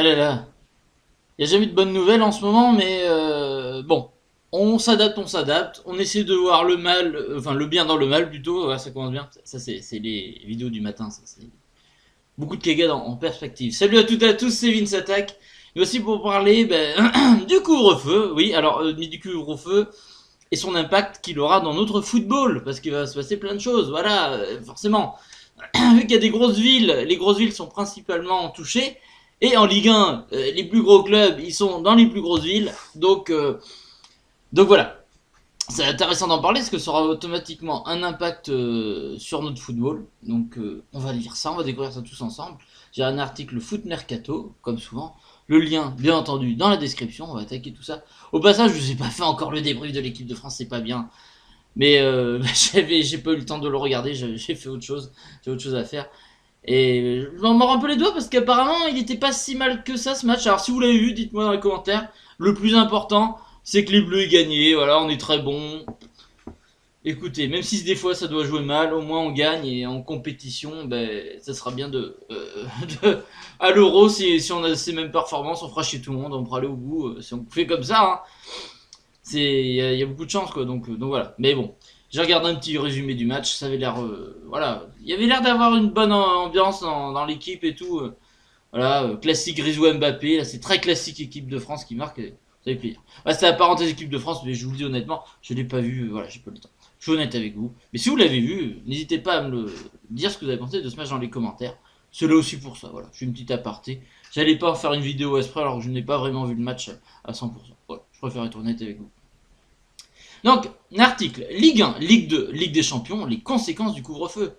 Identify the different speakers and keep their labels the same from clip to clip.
Speaker 1: là là. Il n'y a jamais de bonnes nouvelles en ce moment, mais bon. On s'adapte, on s'adapte. On essaie de voir le mal, enfin le bien dans le mal plutôt. Ouais, ça commence bien. Ça, c'est les vidéos du matin. Ça, c'est beaucoup de cagades en perspective. Salut à toutes et à tous, c'est Vince Attack. Et aussi pour parler du couvre-feu. Oui, alors, du couvre-feu et son impact qu'il aura dans notre football. Parce qu'il va se passer plein de choses. Voilà, forcément. Vu qu'il y a des grosses villes, les grosses villes sont principalement touchées. Et en Ligue 1, les plus gros clubs, ils sont dans les plus grosses villes. Donc voilà. C'est intéressant d'en parler parce que ça aura automatiquement un impact sur notre football. Donc on va lire ça, on va découvrir ça tous ensemble. J'ai un article Foot Mercato, comme souvent. Le lien, bien entendu, dans la description. On va attaquer tout ça. Au passage, je vous ai pas fait encore le débrief de l'équipe de France, c'est pas bien. Mais j'ai pas eu le temps de le regarder, j'ai fait autre chose. J'ai autre chose à faire. Et je m'en mords un peu les doigts parce qu'apparemment il était pas si mal que ça ce match. Alors si vous l'avez vu, dites-moi dans les commentaires. Le plus important, c'est que les Bleus aient gagné. Voilà, on est très bon. Écoutez, même si des fois ça doit jouer mal, au moins on gagne et en compétition, ben, ça sera bien de à l'Euro si on a ces mêmes performances, on fera chez tout le monde, on pourra aller au bout. Si on fait comme ça, hein, y a beaucoup de chance quoi. Donc voilà. Mais bon, j'ai regardé un petit résumé du match, ça avait l'air voilà, il y avait l'air d'avoir une bonne ambiance dans l'équipe et tout. Voilà, classique Grisou Mbappé, là c'est très classique équipe de France qui marque. Ça fait plaisir. Ouais, c'était la parenthèse équipe de France, mais je vous le dis honnêtement, je l'ai pas vu, voilà, j'ai pas le temps. Je suis honnête avec vous. Mais si vous l'avez vu, n'hésitez pas à me le dire ce que vous avez pensé de ce match dans les commentaires. C'est là aussi pour ça, voilà. Je suis une petite aparté. J'allais pas en faire une vidéo exprès alors que je n'ai pas vraiment vu le match à 100%. Voilà, je préfère être honnête avec vous. Donc, un article Ligue 1, Ligue 2, Ligue des Champions, les conséquences du couvre-feu.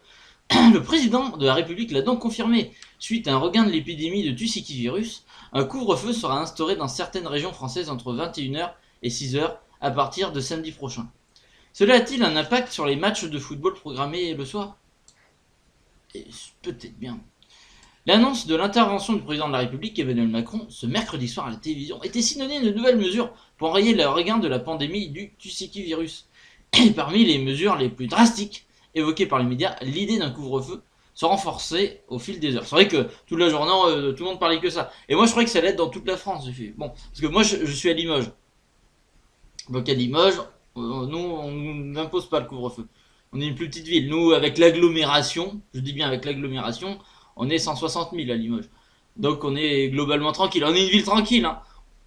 Speaker 1: Le président de la République l'a donc confirmé. Suite à un regain de l'épidémie de Tussikivirus, un couvre-feu sera instauré dans certaines régions françaises entre 21h et 6h à partir de samedi prochain. Cela a-t-il un impact sur les matchs de football programmés le soir? Peut-être bien. L'annonce de l'intervention du président de la République, Emmanuel Macron, ce mercredi soir à la télévision, était synonyme de nouvelles mesures pour enrayer le regain de la pandémie du Tussikivirus. Et parmi les mesures les plus drastiques évoquées par les médias, l'idée d'un couvre-feu se renforçait au fil des heures. C'est vrai que toute la journée, tout le monde parlait que ça. Et moi, je croyais que ça allait être dans toute la France. Bon, parce que moi, je suis à Limoges. Donc à Limoges, nous, on n'impose pas le couvre-feu. On est une plus petite ville. Nous, avec l'agglomération, je dis bien avec l'agglomération, on est 160 000 à Limoges. Donc on est globalement tranquille. On est une ville tranquille. Hein.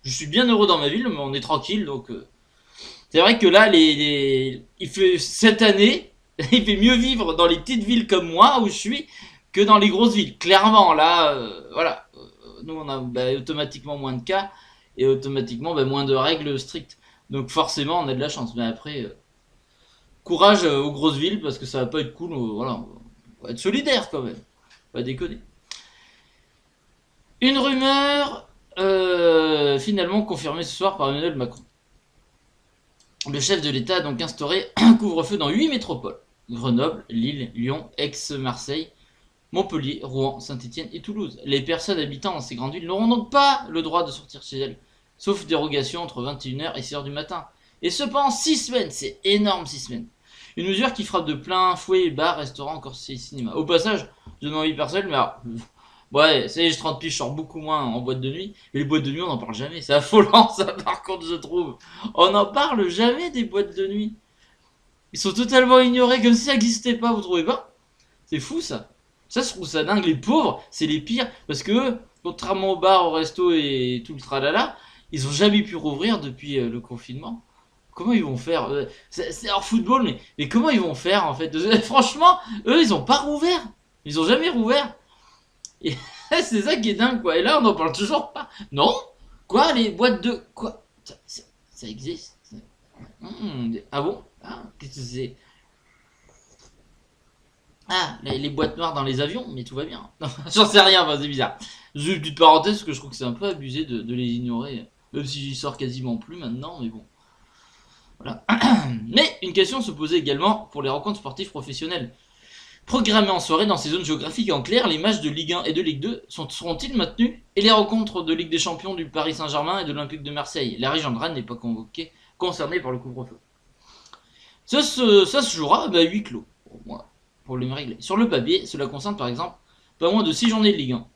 Speaker 1: Je suis bien heureux dans ma ville, mais on est tranquille. Donc c'est vrai que là, il fait cette année, il fait mieux vivre dans les petites villes comme moi où je suis que dans les grosses villes. Clairement, là, voilà, nous on a automatiquement moins de cas et automatiquement moins de règles strictes. Donc forcément, on a de la chance. Mais après, courage aux grosses villes parce que ça va pas être cool. Voilà, on va être solidaire quand même. Pas déconner. Une rumeur finalement confirmée ce soir par Emmanuel Macron. Le chef de l'État a donc instauré un couvre-feu dans 8 métropoles. Grenoble, Lille, Lyon, Aix-Marseille, Montpellier, Rouen, Saint-Étienne et Toulouse. Les personnes habitant dans ces grandes villes n'auront donc pas le droit de sortir chez elles, sauf dérogation entre 21h et 6h du matin. Et ce pendant 6 semaines, c'est énorme 6 semaines. Une mesure qui frappe de plein fouet les bars, restaurants, encore cinémas. Au passage, je donne envie personnelle, mais alors, ouais, ça y est, je 30 piges, je sors beaucoup moins en boîte de nuit. Mais les boîtes de nuit, on n'en parle jamais. C'est affolant, ça, par contre, je trouve. On n'en parle jamais des boîtes de nuit. Ils sont totalement ignorés, comme si ça n'existait pas, vous trouvez pas? C'est fou, ça. Ça, je trouve ça dingue. Les pauvres, c'est les pires. Parce que eux, contrairement au bar, au resto et tout le tralala, ils ont jamais pu rouvrir depuis le confinement. Comment ils vont faire C'est hors football, mais comment ils vont faire, en fait? Franchement, eux, ils ont pas rouvert. Ils ont jamais rouvert. Et c'est ça qui est dingue, quoi. Et là, on n'en parle toujours pas. Non? Quoi, les boîtes de... Quoi? Ça existe? Ah bon? Ah, qu'est-ce que c'est? Ah, les boîtes noires dans les avions? Mais tout va bien. Non, j'en sais rien, enfin, c'est bizarre. Juste une petite parenthèse, parce que je trouve que c'est un peu abusé de les ignorer. Même si j'y sors quasiment plus maintenant, mais bon. Voilà. Mais une question se posait également pour les rencontres sportives professionnelles. Programmés en soirée dans ces zones géographiques en clair, les matchs de Ligue 1 et de Ligue 2 seront-ils maintenus? Et les rencontres de Ligue des Champions du Paris Saint-Germain et de l'Olympique de Marseille? La région de Rennes n'est pas concernée par le couvre-feu. Ça se jouera à huis clos, pour moi, pour le régler. Sur le papier, cela concerne par exemple pas moins de 6 journées de Ligue 1,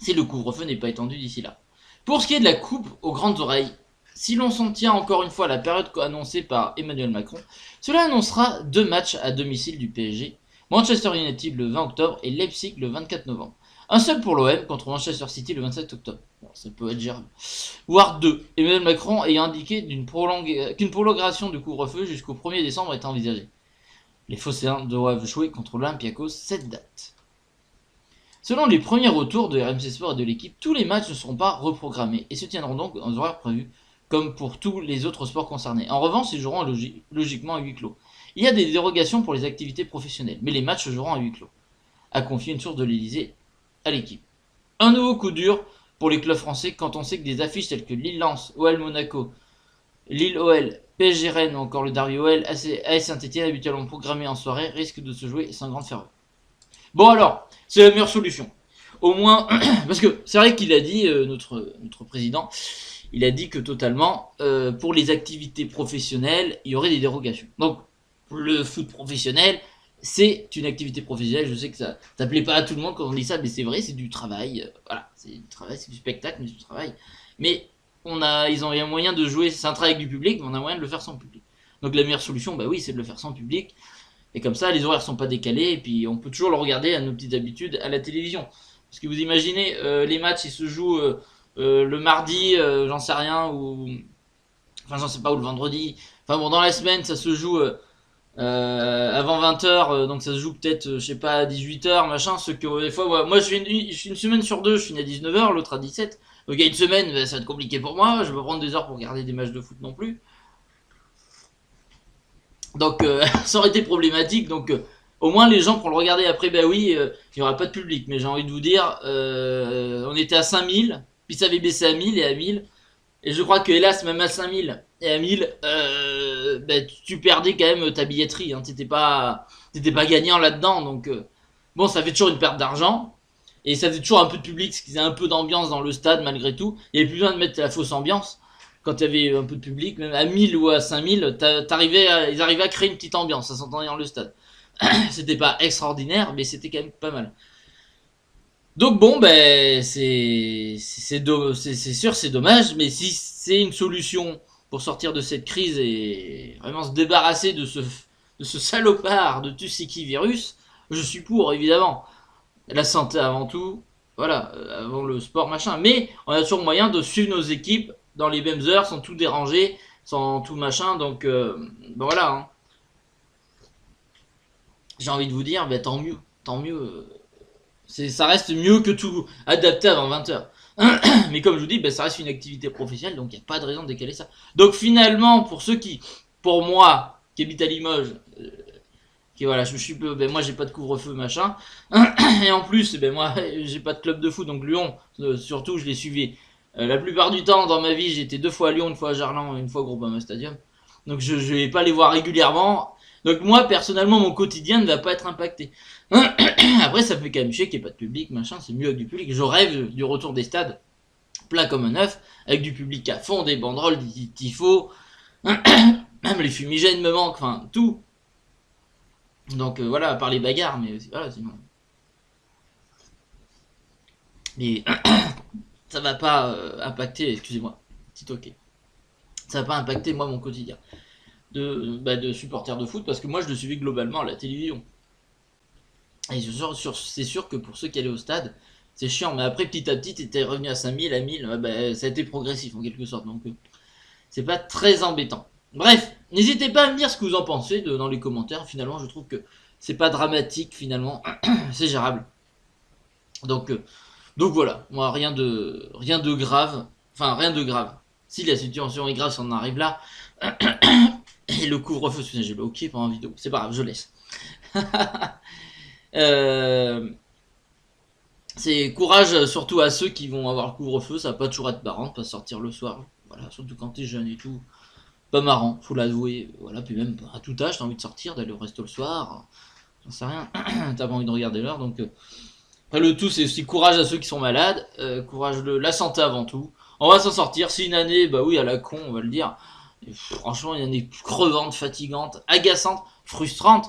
Speaker 1: si le couvre-feu n'est pas étendu d'ici là. Pour ce qui est de la coupe aux grandes oreilles, si l'on s'en tient encore une fois à la période annoncée par Emmanuel Macron, cela annoncera 2 matchs à domicile du PSG, Manchester United le 20 octobre et Leipzig le 24 novembre. Un seul pour l'OM contre Manchester City le 27 octobre. Bon, ça peut être gérable. Voire 2. Emmanuel Macron ayant indiqué qu'une prolongation du couvre-feu jusqu'au 1er décembre est envisagée. Les Phocéens doivent jouer contre l'Olympiakos cette date. Selon les premiers retours de RMC Sport et de l'équipe, tous les matchs ne seront pas reprogrammés et se tiendront donc en horaires prévus, comme pour tous les autres sports concernés. En revanche, ils joueront logiquement à huis clos. Il y a des dérogations pour les activités professionnelles, mais les matchs se joueront à huis clos, a confié une source de l'Elysée à l'équipe. Un nouveau coup dur pour les clubs français quand on sait que des affiches telles que Lille-Lens, OL Monaco, Lille-OL, PSG Rennes ou encore le derby OL, AS Saint-Etienne habituellement programmés en soirée risquent de se jouer sans grande ferveur. Bon alors, c'est la meilleure solution. Au moins, parce que c'est vrai qu'il a dit, notre président, il a dit que totalement, pour les activités professionnelles, il y aurait des dérogations. Donc, le foot professionnel, c'est une activité professionnelle. Je sais que ça plaît pas à tout le monde quand on dit ça, mais c'est vrai, c'est du travail. Voilà, c'est du travail, c'est du spectacle, mais c'est du travail. Mais ils ont un moyen de jouer, c'est un travail avec du public, mais on a moyen de le faire sans public. Donc la meilleure solution, bah oui, c'est de le faire sans public. Et comme ça, les horaires sont pas décalés, et puis on peut toujours le regarder à nos petites habitudes à la télévision. Parce que vous imaginez, les matchs, ils se jouent le mardi, j'en sais rien, ou... Enfin, j'en sais pas, ou le vendredi. Enfin bon, dans la semaine, ça se joue avant 20h, donc ça se joue peut-être, je sais pas, à 18h, machin. Ce que des fois, ouais, moi, je suis une semaine sur deux, je finis à 19h, l'autre à 17. Donc il y a une semaine, bah, ça va être compliqué pour moi, je vais pas prendre des heures pour regarder des matchs de foot non plus. Donc ça aurait été problématique. Donc au moins les gens pour le regarder après, bah oui, il n'y aura pas de public. Mais j'ai envie de vous dire, on était à 5000, puis ça avait baissé à 1000 et à 1000. Et je crois que hélas, même à 5000 et à 1000, bah, tu perdais quand même ta billetterie. Hein. T'étais pas gagnant là-dedans. Donc bon, ça fait toujours une perte d'argent. Et ça faisait toujours un peu de public, ce qui faisait un peu d'ambiance dans le stade malgré tout. Il n'y avait plus besoin de mettre la fausse ambiance. Quand il y avait un peu de public, même à 1000 ou à 5000, ils arrivaient à créer une petite ambiance, ça s'entendait dans le stade. C'était pas extraordinaire, mais c'était quand même pas mal. Donc bon, ben c'est sûr, c'est dommage, mais si c'est une solution pour sortir de cette crise et vraiment se débarrasser de ce salopard de tu sais qui virus, je suis pour évidemment. La santé avant tout, voilà, avant le sport machin. Mais on a toujours moyen de suivre nos équipes dans les mêmes heures, sans tout déranger, sans tout machin. Donc ben voilà. Hein. J'ai envie de vous dire, ben tant mieux, tant mieux. Ça reste mieux que tout adapté avant 20h. Mais comme je vous dis, ben, ça reste une activité professionnelle, donc il n'y a pas de raison de décaler ça. Donc finalement, pour ceux qui, pour moi, qui habite à Limoges, qui voilà, ben, moi j'ai pas de couvre-feu machin, et en plus, ben moi j'ai pas de club de foot, donc Lyon, surtout je les suivais. La plupart du temps dans ma vie, j'étais 2 fois à Lyon, une fois à Gerland, une fois au Groupama Stadium. Donc je vais pas les voir régulièrement. Donc moi personnellement mon quotidien ne va pas être impacté. Après ça fait quand même chier qu'il n'y ait pas de public, machin, c'est mieux avec du public. Je rêve du retour des stades, plein comme un œuf, avec du public à fond, des banderoles, des tifos, même les fumigènes me manquent, enfin tout. Donc voilà, à part les bagarres, mais voilà, sinon. Mais ça va pas impacter, excusez-moi, petit ok. Ça va pas impacter moi mon quotidien de supporter de foot parce que moi je le suivais globalement à la télévision. Et c'est sûr que pour ceux qui allaient au stade, c'est chiant, mais après petit à petit t'étais revenu à 5000, à 1000, bah, ça a été progressif en quelque sorte, donc c'est pas très embêtant. Bref, n'hésitez pas à me dire ce que vous en pensez dans les commentaires, finalement je trouve que c'est pas dramatique finalement, c'est gérable. Donc voilà, moi rien de grave, enfin rien de grave. Si la situation est grave, si on en arrive là, et le couvre-feu, j'ai le ok pendant la vidéo, c'est pas grave, je laisse. C'est courage surtout à ceux qui vont avoir le couvre-feu, ça va pas toujours être marrant de pas sortir le soir, voilà, surtout quand t'es jeune et tout. Pas marrant, faut l'avouer, voilà, puis même à tout âge, t'as envie de sortir, d'aller au resto le soir, j'en sais rien, t'as pas envie de regarder l'heure, donc... Après le tout c'est aussi courage à ceux qui sont malades, courage de la santé avant tout. On va s'en sortir, c'est une année, bah oui à la con on va le dire. Et franchement une année crevante, fatigante, agaçante, frustrante.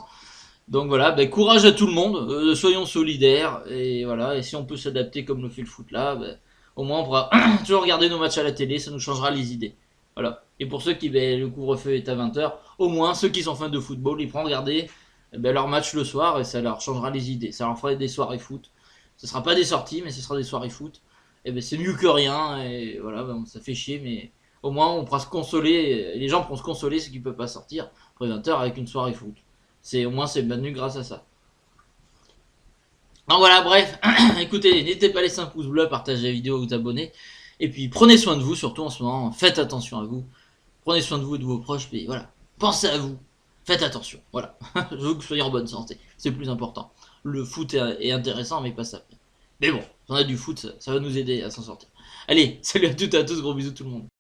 Speaker 1: Donc voilà, ben, courage à tout le monde, soyons solidaires, et voilà, et si on peut s'adapter comme le fait le foot là, ben, au moins on pourra toujours regarder nos matchs à la télé, ça nous changera les idées. Voilà. Et pour ceux qui, ben, le couvre-feu est à 20 h, au moins ceux qui sont fans de football, ils pourront regarder ben, leur match le soir, et ça leur changera les idées. Ça leur fera des soirées foot. Ce sera pas des sorties, mais ce sera des soirées foot. Et ben c'est mieux que rien, et voilà, ben, ça fait chier, mais au moins on pourra se consoler, les gens pourront se consoler ceux qui peuvent pas sortir après 20 h avec une soirée foot. C'est au moins c'est maintenu grâce à ça. Donc voilà, bref, écoutez, n'hésitez pas à laisser un pouce bleu, partager la vidéo, vous abonner. Et puis prenez soin de vous, surtout en ce moment, faites attention à vous. Prenez soin de vous et de vos proches, mais voilà, pensez à vous. Faites attention, voilà. Je veux que vous soyez en bonne santé, c'est le plus important. Le foot est intéressant, mais pas ça. Mais bon, si on a du foot, ça va nous aider à s'en sortir. Allez, salut à toutes et à tous, gros bisous tout le monde.